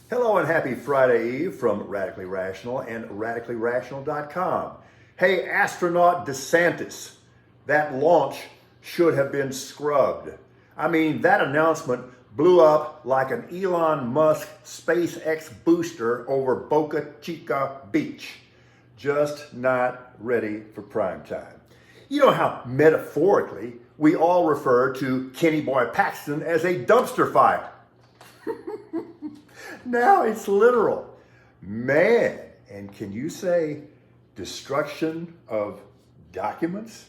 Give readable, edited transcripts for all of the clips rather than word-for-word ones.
Hello and happy Friday Eve from Radically Rational and radicallyrational.com. Hey, astronaut DeSantis, that launch should have been scrubbed. I mean, that announcement blew up like an Elon Musk SpaceX booster over Boca Chica Beach. Just not ready for prime time. You know how metaphorically we all refer to Kenny Boy Paxton as a dumpster fire. Now it's literal. Man, and can you say destruction of documents?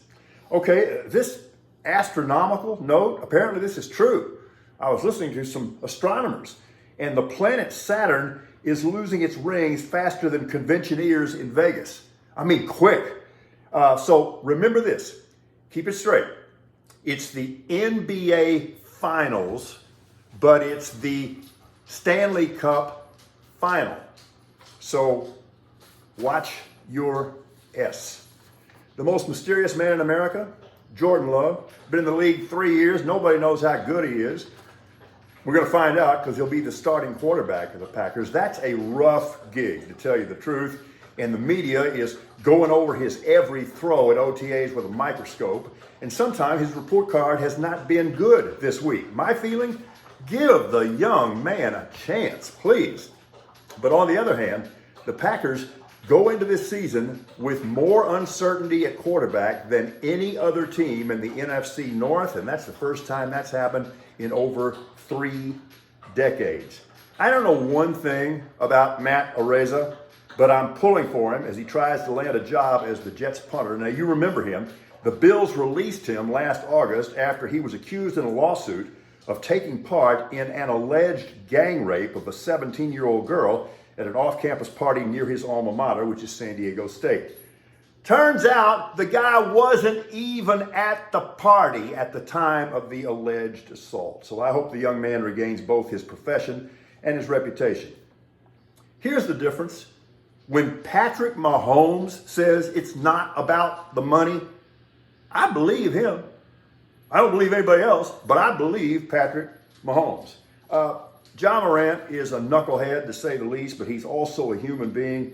Okay, this astronomical note, apparently this is true. I was listening to some astronomers, and the planet Saturn is losing its rings faster than conventioneers in Vegas. I mean, quick. So remember this. Keep it straight. It's the NBA Finals, but it's the Stanley Cup Final. So watch your S. The most mysterious man in America, Jordan Love, been in the league 3 years. Nobody knows how good he is. We're going to find out because he'll be the starting quarterback of the Packers. That's a rough gig, to tell you the truth. And the media is going over his every throw at OTAs with a microscope. And sometimes his report card has not been good this week. My feeling? Give the young man a chance, please. But on the other hand, the Packers go into this season with more uncertainty at quarterback than any other team in the NFC North, and that's the first time that's happened in over 3 decades. I don't know one thing about Matt Araiza, but I'm pulling for him as he tries to land a job as the Jets punter. Now, you remember him. The Bills released him last August after he was accused in a lawsuit of taking part in an alleged gang rape of a 17-year-old girl at an off-campus party near his alma mater, which is San Diego State. Turns out the guy wasn't even at the party at the time of the alleged assault. So I hope the young man regains both his profession and his reputation. Here's the difference. When Patrick Mahomes says it's not about the money, I believe him. I don't believe anybody else, but I believe Patrick Mahomes. John Morant is a knucklehead, to say the least, but he's also a human being,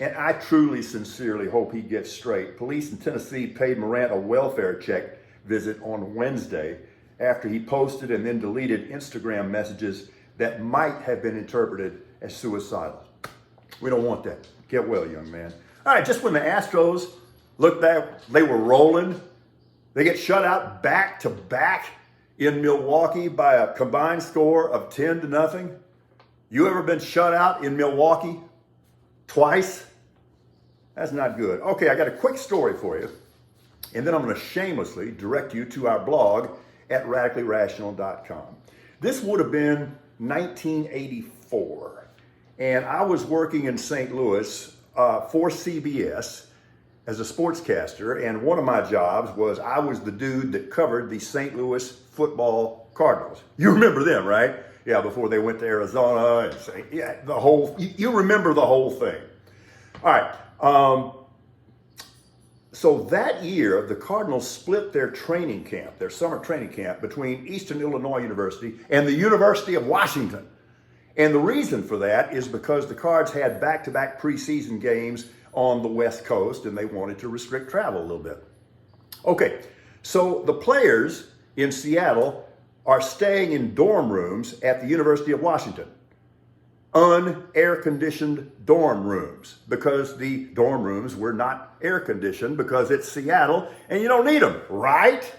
and I truly, sincerely hope he gets straight. Police in Tennessee paid Morant a welfare check visit on Wednesday after he posted and then deleted Instagram messages that might have been interpreted as suicidal. We don't want that. Get well, young man. All right, just when the Astros looked back, they were rolling. They get shut out back to back in Milwaukee by a combined score of 10-0. You ever been shut out in Milwaukee twice? That's not good. Okay, I got a quick story for you, and then I'm going to shamelessly direct you to our blog at radicallyrational.com. This would have been 1984, and I was working in St. Louis for CBS as a sportscaster, and one of my jobs was I was the dude that covered the St. Louis football Cardinals. You remember them, right? Yeah, before they went to Arizona and the whole, you remember the whole thing. All right. So that year, the Cardinals split their training camp, their summer training camp, between Eastern Illinois University and the University of Washington. And the reason for that is because the Cards had back-to-back preseason games on the West Coast, and they wanted to restrict travel a little bit. Okay, so the players in Seattle are staying in dorm rooms at the University of Washington. Un-air-conditioned dorm rooms, because the dorm rooms were not air-conditioned because it's Seattle and you don't need them, right?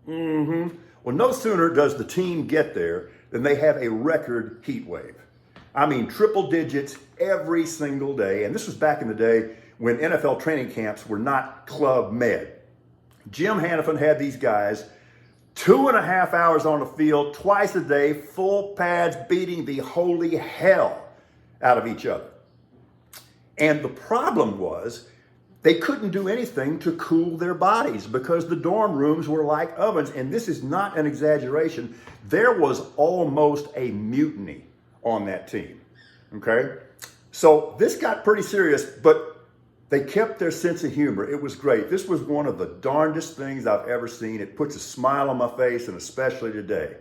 Mm-hmm. Well, no sooner does the team get there than they have a record heat wave. I mean, triple digits every single day. And this was back in the day when NFL training camps were not Club Med. Jim Hanifin had these guys 2.5 hours on the field, twice a day, full pads, beating the holy hell out of each other. And the problem was they couldn't do anything to cool their bodies because the dorm rooms were like ovens. And this is not an exaggeration. There was almost a mutiny on that team, okay? So this got pretty serious, but they kept their sense of humor. It was great. This was one of the darndest things I've ever seen. It puts a smile on my face, and especially today.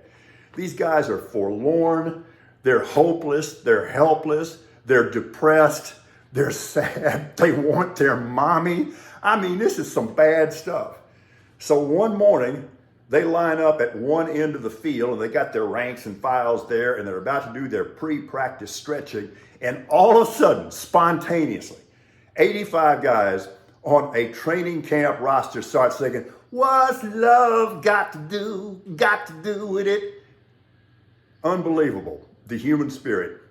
These guys are forlorn. They're hopeless, they're helpless, they're depressed, they're sad, they want their mommy. I mean, this is some bad stuff. So one morning, they line up at one end of the field and they got their ranks and files there and they're about to do their pre-practice stretching. And all of a sudden, spontaneously, 85 guys on a training camp roster start singing, "What's love got to do with it?" Unbelievable. The human spirit.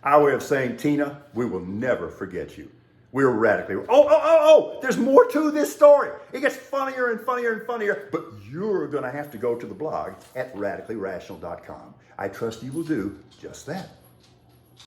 Our way of saying, Tina, we will never forget you. We're radically. Oh, there's more to this story. It gets funnier and funnier and funnier, but you're going to have to go to the blog at radicallyrational.com. I trust you will do just that.